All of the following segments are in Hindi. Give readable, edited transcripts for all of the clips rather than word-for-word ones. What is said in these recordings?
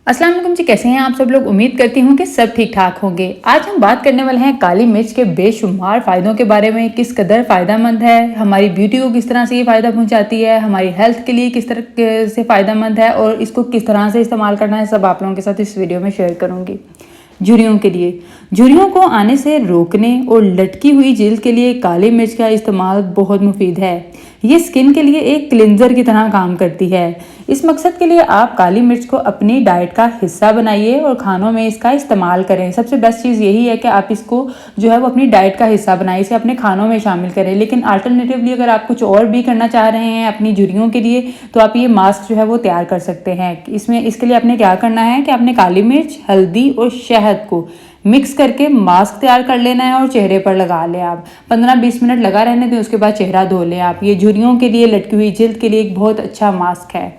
अस्सलाम वालेकुम जी, कैसे हैं आप सब लोग। उम्मीद करती हूँ कि सब ठीक ठाक होंगे। आज हम बात करने वाले हैं काली मिर्च के बेशुमार फ़ायदों के बारे में। किस कदर फ़ायदेमंद है, हमारी ब्यूटी को किस तरह से ये फ़ायदा पहुँचाती है, हमारी हेल्थ के लिए किस तरह से फ़ायदेमंद है और इसको किस तरह से इस्तेमाल करना है, सब आप लोगों के साथ इस वीडियो में शेयर करूँगी। झुर्रियों के लिए, झुर्रियों को आने से रोकने और लटकी हुई जिल्द के लिए काली मिर्च का इस्तेमाल बहुत मुफीद है। ये स्किन के लिए एक क्लिनजर की तरह काम करती है। इस मकसद के लिए आप काली मिर्च को अपनी डाइट का हिस्सा बनाइए और खानों में इसका इस्तेमाल करें। सबसे बेस्ट चीज़ यही है कि आप इसको जो है वो अपनी डाइट का हिस्सा बनाइए, इसे अपने खानों में शामिल करें। लेकिन अल्टरनेटिवली अगर आप कुछ और भी करना चाह रहे हैं अपनी झुर्रियों के लिए, तो आप ये मास्क जो है वो तैयार कर सकते हैं। इसके लिए आपने क्या करना है कि आपने काली मिर्च, हल्दी और शहद को मिक्स करके मास्क तैयार कर लेना है और चेहरे पर लगा लें। आप 15-20 मिनट लगा रहने दें, उसके बाद चेहरा धो लें। आप ये झुर्रियों के लिए, लटकी हुई जिल्द के लिए एक बहुत अच्छा मास्क है।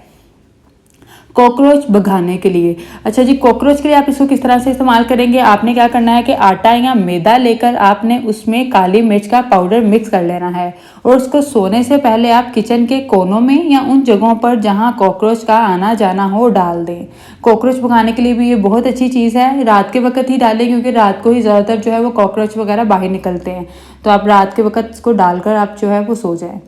कॉकरोच भगाने के लिए, अच्छा जी, कॉकरोच के लिए आप इसको किस तरह से इस्तेमाल करेंगे। आपने क्या करना है कि आटा या मैदा लेकर आपने उसमें काली मिर्च का पाउडर मिक्स कर लेना है और उसको सोने से पहले आप किचन के कोनों में या उन जगहों पर जहां कॉकरोच का आना जाना हो डाल दें। कॉकरोच भगाने के लिए भी ये बहुत अच्छी चीज़ है। रात के वक्त ही डालें क्योंकि रात को ही ज़्यादातर जो है वो कॉकरोच वगैरह बाहर निकलते हैं, तो आप रात के वक्त इसको डालकर आप जो है वो सो जाएं।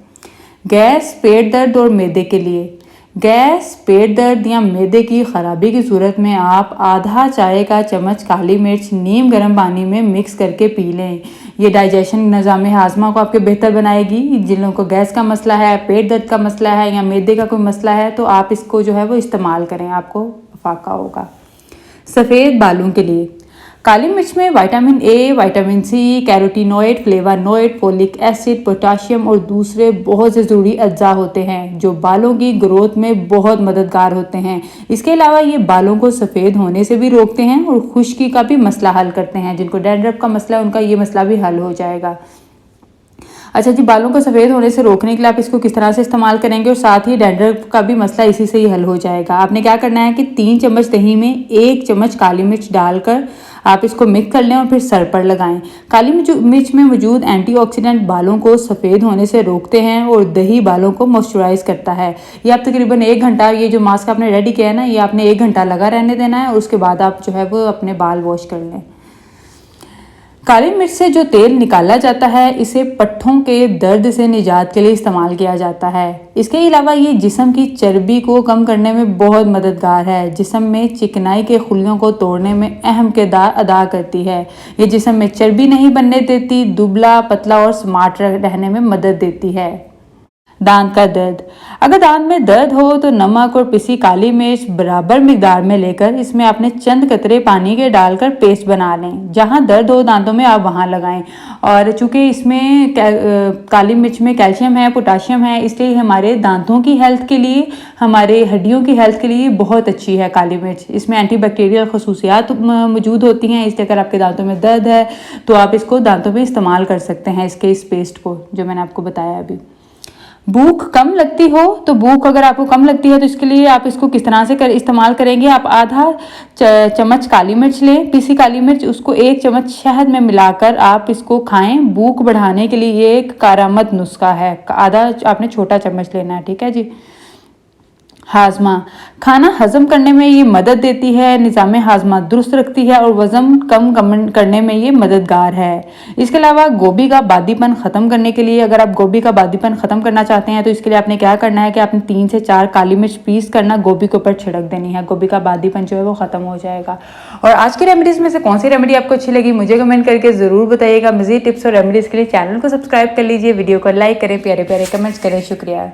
गैस, पेट दर्द और मैदे के लिए, गैस, पेट दर्द या मैदे की खराबी की सूरत में आप आधा चाय का चम्मच काली मिर्च नीम गर्म पानी में मिक्स करके पी लें। ये डाइजेशन निज़ाम हाजमा को आपके बेहतर बनाएगी। जिन लोगों को गैस का मसला है, पेट दर्द का मसला है या मैदे का कोई मसला है, तो आप इसको जो है वो इस्तेमाल करें, आपको फाका होगा। सफ़ेद बालों के लिए, काली मिर्च में vitamin A, vitamin C, carotenoid, flavonoid, folic acid, potassium और दूसरे बहुत से ज़रूरी अज्जा होते हैं जो बालों की ग्रोथ में बहुत मददगार होते हैं। इसके अलावा ये बालों को सफ़ेद होने से भी रोकते हैं और खुश्की का भी मसला हल करते हैं। जिनको डैंड्रफ का मसला है उनका ये मसला भी हल हो जाएगा। अच्छा जी, बालों को सफ़ेद होने से रोकने के लिए आप इसको किस तरह से इस्तेमाल करेंगे और साथ ही डैंड्रफ का भी मसला इसी से ही हल हो जाएगा। आपने क्या करना है कि 3 चम्मच दही में 1 चम्मच काली मिर्च डालकर आप इसको मिक्स कर लें और फिर सर पर लगाएं। काली मिर्च में मौजूद एंटीऑक्सीडेंट बालों को सफ़ेद होने से रोकते हैं और दही बालों को मॉइस्चराइज करता है। ये आप तकरीबन 1 घंटा, ये जो मास्क आपने रेडी किया है ना, ये आपने 1 घंटा लगा रहने देना है और उसके बाद आप जो है वो अपने बाल वॉश कर लें। काली मिर्च से जो तेल निकाला जाता है, इसे पट्ठों के दर्द से निजात के लिए इस्तेमाल किया जाता है। इसके अलावा ये जिस्म की चर्बी को कम करने में बहुत मददगार है। जिस्म में चिकनाई के खुलियों को तोड़ने में अहम किरदार अदा करती है। ये जिस्म में चर्बी नहीं बनने देती, दुबला पतला और स्मार्ट रहने में मदद देती है। दांत का दर्द, अगर दांत में दर्द हो तो नमक और पिसी काली मिर्च बराबर मिकदार में लेकर इसमें आपने चंद कतरे पानी के डालकर पेस्ट बना लें। जहां दर्द हो दांतों में आप वहां लगाएं। और चूंकि इसमें काली मिर्च में कैल्शियम है, पोटाशियम है, इसलिए हमारे दांतों की हेल्थ के लिए, हमारे हड्डियों की हेल्थ के लिए बहुत अच्छी है काली मिर्च। इसमें एंटीबैक्टीरियल खसूसियात मौजूद होती हैं, इसलिए अगर आपके दांतों में दर्द है तो आप इसको दांतों में इस्तेमाल कर सकते हैं, इस पेस्ट को जो मैंने आपको बताया अभी। भूख कम लगती हो तो, भूख अगर आपको कम लगती है तो इसके लिए आप इसको किस तरह से इस्तेमाल करेंगे। आप आधा चम्मच काली मिर्च लें, पीसी काली मिर्च, उसको 1 चम्मच शहद में मिलाकर आप इसको खाएं। भूख बढ़ाने के लिए ये एक कारामद नुस्खा है। आधा आपने छोटा चम्मच लेना है, ठीक है जी। हाजमा, खाना हजम करने में ये मदद देती है, निज़ाम हाजमा दुरुस्त रखती है और वज़न कम करने में ये मददगार है। इसके अलावा गोभी का बादीपन ख़त्म करने के लिए, अगर आप गोभी का बादीपन ख़त्म करना चाहते हैं तो इसके लिए आपने क्या करना है कि आपने 3 से 4 काली मिर्च पीस करना गोभी के ऊपर छिड़क देनी है। गोभी का बादीपन जो है वो ख़त्म हो जाएगा। और आज की रेमेडीज़ में से कौन सी रेमेडी आपको अच्छी लगी मुझे कमेंट करके ज़रूर बताइएगा। मज़ीद टिप्स और रेमेडीज़ के लिए चैनल को सब्सक्राइब कर लीजिए, वीडियो को लाइक करें, प्यारे प्यारे कमेंट्स करें। शुक्रिया।